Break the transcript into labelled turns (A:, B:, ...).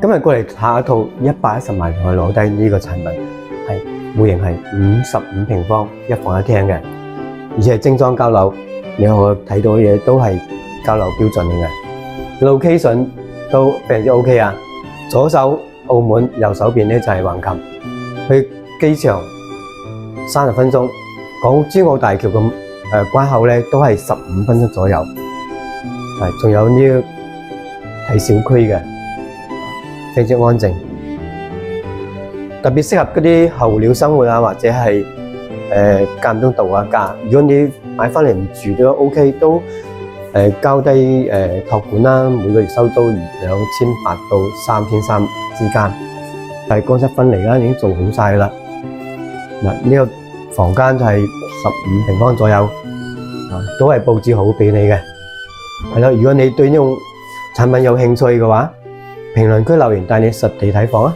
A: 今日過嚟下一套110萬同佢攞低呢個產品，係戶型係55平方一房一廳嘅，而且係精裝交樓，你可睇到嘅嘢都係交樓標準嘅 ，location 都非常之 OK 啊！左手澳門，右手邊咧就係橫琴，去機場30分鐘，港珠澳大橋嘅關口咧都係15分鐘左右，係仲有呢個睇小區嘅。非常安靜，特別適合嗰啲候鳥生活啊，或者係間唔中度下假。如果你買翻嚟唔住都 OK， 都交低託管啦，每個月收租2800到3300之間。但係乾濕分離啦，已經做好晒啦。嗱，呢個房間就係15平方左右，都係佈置好俾你嘅。係啦，如果你對呢種產品有興趣嘅話，評論區留言帶你實地睇房啊！